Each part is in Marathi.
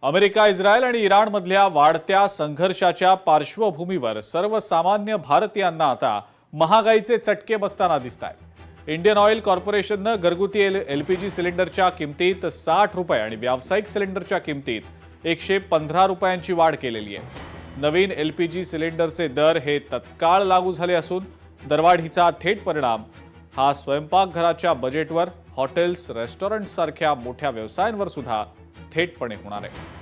अमेरिका, इस्रायल आणि इराणमधल्या वाढत्या संघर्षाच्या पार्श्वभूमीवर सर्वसामान्य भारतीयांना आता महागाईचे चटके बसताना दिसतायत। इंडियन ऑइल कॉर्पोरेशननं घरगुती एलपीजी सिलेंडरच्या किमतीत 60 रुपये आणि व्यावसायिक सिलेंडरच्या किमतीत 115 रुपयांची वाढ केलेली आहे। नवीन एलपीजी सिलेंडरचे दर हे तत्काळ लागू झाले असून दरवाढीचा थेट परिणाम हा स्वयंपाकघराच्या बजेटवर, हॉटेल्स, रेस्टॉरंट सारख्या मोठ्या व्यवसायांवर सुद्धा थेटपणे होणार आहे।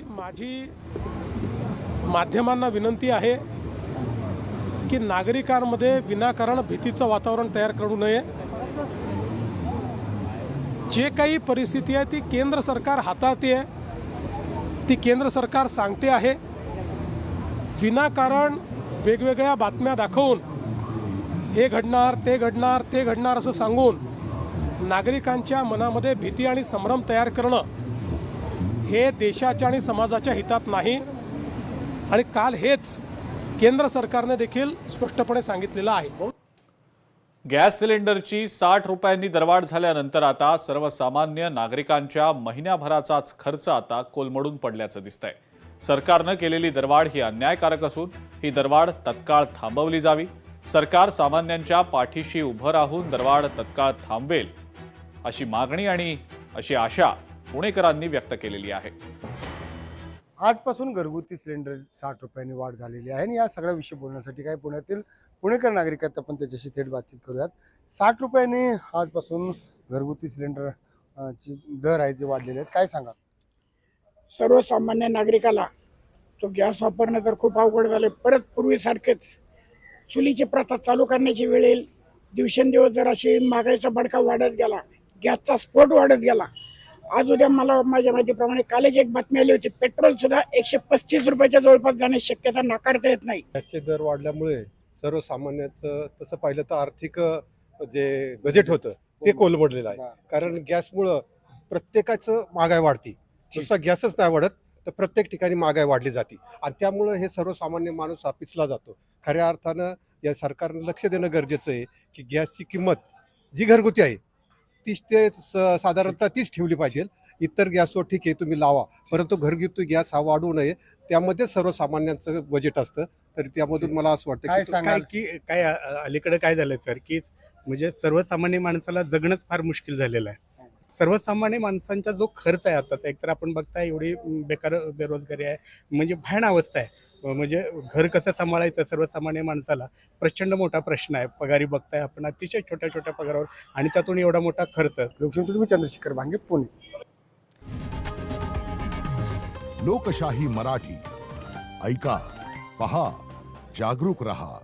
माझी माध्यमांना विनंती आहे की नागरिकांमध्ये विनाकारण भीतीचं वातावरण तयार करू नये। जे काही परिस्थिती आहे ती केंद्र सरकार हाताळते, ती केंद्र सरकार सांगते आहे। विनाकारण वेगवेगळ्या बातम्या दाखवून हे घडणार, ते घडणार, ते घडणार असं सांगून नागरिकांच्या मनामध्ये भीती आणि संभ्रम तयार करणं हे देशाच्या आणि समाजाच्या हितात नाही। आणि काल हेच केंद्र सरकारने देखील स्पष्टपणे सांगितलेलं आहे। गॅस सिलेंडरची 60 रुपयांनी दरवाढ झाल्यानंतर आता सर्वसामान्य नागरिकांच्या महिन्याभराचाच खर्च आता कोलमडून पडल्याचं दिसतंय। सरकारनं केलेली दरवाढ ही अन्यायकारक असून ही दरवाढ तत्काळ थांबवली जावी। सरकार सामान्यांच्या पाठीशी उभं राहून दरवाढ तत्काळ थांबवेल अशी मागणी आणि अशी आशा पुणेकरांनी व्यक्त केलेली आहे। आजपासून घरगुती सिलेंडर 60 रुपयांनी वाढ झालेली आहे आणि या सगळ्या विषय बोलण्यासाठी काय पुण्यातील पुणेकर नागरिक आहेत, आपण त्याच्याशी थेट बातचीत करूयात। 60 रुपयांनी आजपासून घरगुती सिलेंडर ची दर आहे जे वाढलेले आहेत, काय सांगा? सर्वसामान्य नागरिकाला तो गॅस वापरणं तर खूप अवघड झाले। परत पूर्वीसारखेच चुलीची प्रथा चालू करण्याची वेळ येईल। दिवसेंदिवस जर अशी महागाईचा भडका वाढत गेला, गॅसचा स्फोट वाढत गेला। आज उद्या मला माझ्या माहितीप्रमाणे कालच एक बातमी आली होती, पेट्रोल सुद्धा 135 रुपयाच्या जवळपास जाण्याची शक्यता नाकारता येत नाही। गॅसचे दर वाढल्यामुळे सर्वसामान्याचं तसं पाहिलं तर आर्थिक जे बजेट होतं ते कोलमडलेलं आहे। कारण गॅसमुळं प्रत्येकाचं महागाई वाढती, नुसता गॅसच नाही वाढत तर प्रत्येक ठिकाणी महागाई वाढली जाते आणि त्यामुळं हे सर्वसामान्य माणूस हा पिचला जातो। खऱ्या अर्थानं या सरकारनं लक्ष देणं गरजेचं आहे की गॅसची किंमत जी घरगुती आहे तीच ते साधारणतः तीच ठेवली पाहिजे। इतर गॅसवर ठीक आहे तुम्ही लावा, परंतु घरगुती गॅस हा वाढू नये। त्यामध्ये सर्वसामान्यांचं बजेट असतं, तर त्यामधून मला असं वाटतं काय अलीकडे काय झालंय सर, की म्हणजे सर्वसामान्य माणसाला जगणंच फार मुश्किल झालेलं आहे। सर्वसामान्य माणसांचा जो खर्च आहे आताचा, एकतर आपण बघताय एवढी बेरोजगारी आहे, म्हणजे भयान अवस्था आहे। म्हणजे घर कसं सांभाळायचं सर्वसामान्य माणसाला प्रचंड मोठा प्रश्न आहे। पगारी बघताय आपण अतिशय छोट्या छोट्या पगारावर आणि त्यातून एवढा मोठा खर्च। तुम्ही चंद्रशेखर भांगे, पुणे। लोकशाही मराठी ऐका, पहा, जागरूक रहा।